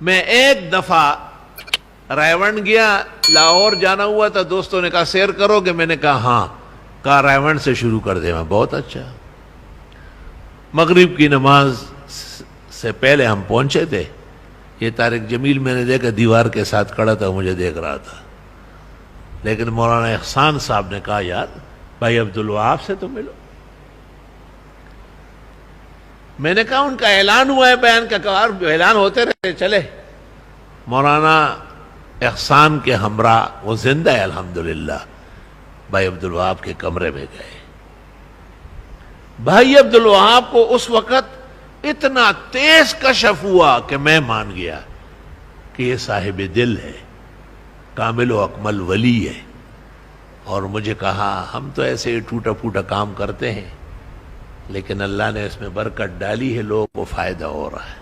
میں ایک دفعہ رائے گیا، لاہور جانا ہوا تھا، دوستوں نے کہا سیر کرو گے، میں نے کہا ہاں، کہا رائے سے شروع کر دے، میں بہت اچھا۔ مغرب کی نماز سے پہلے ہم پہنچے تھے، یہ طارق جمیل میں نے دیکھا دیوار کے ساتھ کھڑا تھا، مجھے دیکھ رہا تھا، لیکن مولانا احسان صاحب نے کہا یار بھائی عبدالوہاب سے تو ملو۔ میں نے کہا ان کا اعلان ہوا ہے بیان کا، کہا اعلان ہوتے رہتے چلے۔ مولانا احسان کے ہمراہ، وہ زندہ ہے الحمدللہ، بھائی عبدالوہاب کے کمرے میں گئے۔ بھائی عبدالوہاب کو اس وقت اتنا تیز کشف ہوا کہ میں مان گیا کہ یہ صاحب دل ہے، کامل و اکمل ولی ہے۔ اور مجھے کہا ہم تو ایسے ہی ٹوٹا پھوٹا کام کرتے ہیں، لیکن اللہ نے اس میں برکت ڈالی ہے، لوگوں کو فائدہ ہو رہا ہے۔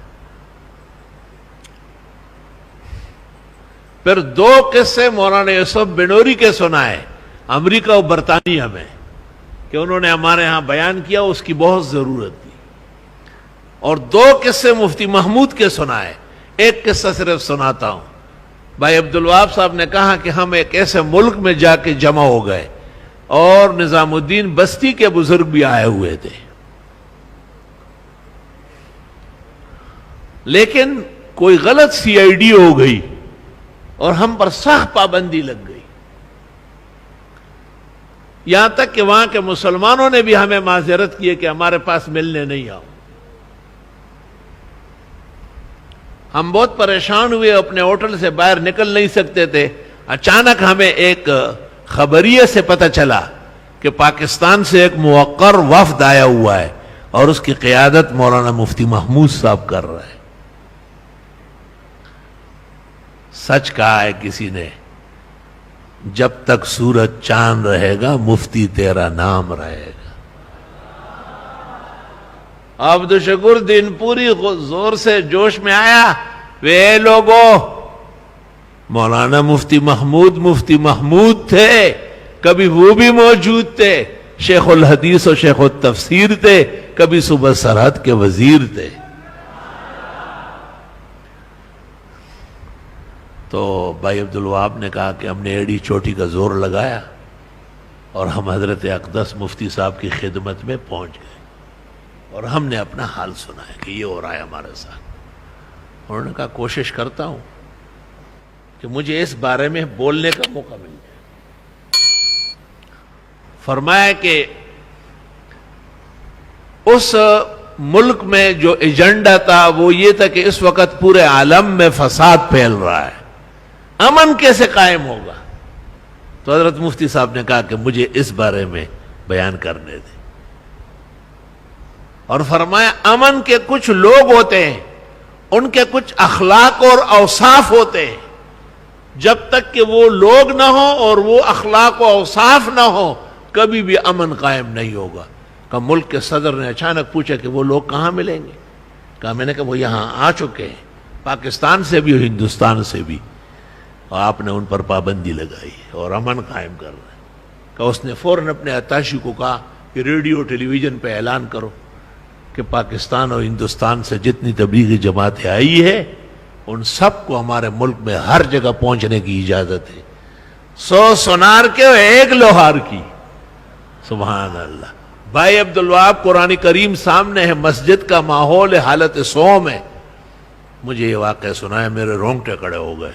پھر دو قصے مولانا یوسف بنوری کے سنائے، امریکہ و برطانیہ میں، کہ انہوں نے ہمارے ہاں بیان کیا، اس کی بہت ضرورت تھی۔ اور دو قصے مفتی محمود کے سنائے، ایک قصہ صرف سناتا ہوں۔ بھائی عبدالوہاب صاحب نے کہا کہ ہم ایک ایسے ملک میں جا کے جمع ہو گئے، اور نظام الدین بستی کے بزرگ بھی آئے ہوئے تھے، لیکن کوئی غلط سی آئی ڈی ہو گئی اور ہم پر سخت پابندی لگ گئی، یہاں تک کہ وہاں کے مسلمانوں نے بھی ہمیں معذرت کی کہ ہمارے پاس ملنے نہیں آؤ۔ ہم بہت پریشان ہوئے، اپنے ہوٹل سے باہر نکل نہیں سکتے تھے۔ اچانک ہمیں ایک خبریے سے پتہ چلا کہ پاکستان سے ایک موقر وفد آیا ہوا ہے، اور اس کی قیادت مولانا مفتی محمود صاحب کر رہے ہیں۔ سچ کہا ہے کسی نے، جب تک سورج چاند رہے گا مفتی تیرا نام رہے گا۔ عبد الشکور دن پوری زور سے جوش میں آیا، وے لوگو، مولانا مفتی محمود تھے، کبھی وہ بھی موجود تھے، شیخ الحدیث و شیخ التفسیر تھے، کبھی صوبہ سرحد کے وزیر تھے۔ تو بھائی عبدالوہاب نے کہا کہ ہم نے ایڑی چوٹی کا زور لگایا، اور ہم حضرت اقدس مفتی صاحب کی خدمت میں پہنچ گئے، اور ہم نے اپنا حال سنایا کہ یہ ہو رہا ہے ہمارے ساتھ۔ انہوں نے کہا کوشش کرتا ہوں کہ مجھے اس بارے میں بولنے کا موقع مل جائے۔ فرمایا کہ اس ملک میں جو ایجنڈا تھا وہ یہ تھا کہ اس وقت پورے عالم میں فساد پھیل رہا ہے، امن کیسے قائم ہوگا؟ تو حضرت مفتی صاحب نے کہا کہ مجھے اس بارے میں بیان کرنے دیں، اور فرمایا امن کے کچھ لوگ ہوتے ہیں، ان کے کچھ اخلاق اور اوصاف ہوتے ہیں، جب تک کہ وہ لوگ نہ ہو اور وہ اخلاق و اوصاف نہ ہو کبھی بھی امن قائم نہیں ہوگا۔ کہ ملک کے صدر نے اچانک پوچھا کہ وہ لوگ کہاں ملیں گے؟ کہا میں نے کہا وہ یہاں آ چکے ہیں، پاکستان سے بھی اور ہندوستان سے بھی، اور آپ نے ان پر پابندی لگائی اور امن قائم کر رہے ہیں۔ کہ اس نے فوراً اپنے اتاشی کو کہا کہ ریڈیو ٹیلی ویژن پہ اعلان کرو کہ پاکستان اور ہندوستان سے جتنی تبلیغی جماعتیں آئی ہے ان سب کو ہمارے ملک میں ہر جگہ پہنچنے کی اجازت ہے، 100 سونار کے اور 1 لوہار کی۔ سبحان اللہ۔ بھائی عبدالوہاب قرآن کریم سامنے ہے، مسجد کا ماحول ہے، حالت صوم ہے۔ مجھے یہ واقعہ سنایا، میرے رونگٹے کھڑے ہو گئے،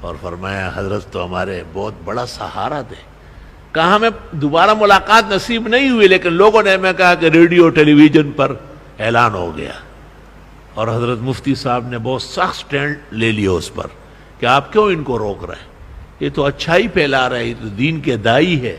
اور فرمایا حضرت تو ہمارے بہت بڑا سہارا تھے۔ کہا ہمیں دوبارہ ملاقات نصیب نہیں ہوئی، لیکن لوگوں نے ہمیں کہا کہ ریڈیو ٹیلی ویژن پر اعلان ہو گیا، اور حضرت مفتی صاحب نے بہت سخت سٹینڈ لے لیا اس پر کہ آپ کیوں ان کو روک رہے ہیں، یہ تو اچھائی پھیلا رہے ہیں، یہ تو دین کے داعی ہے۔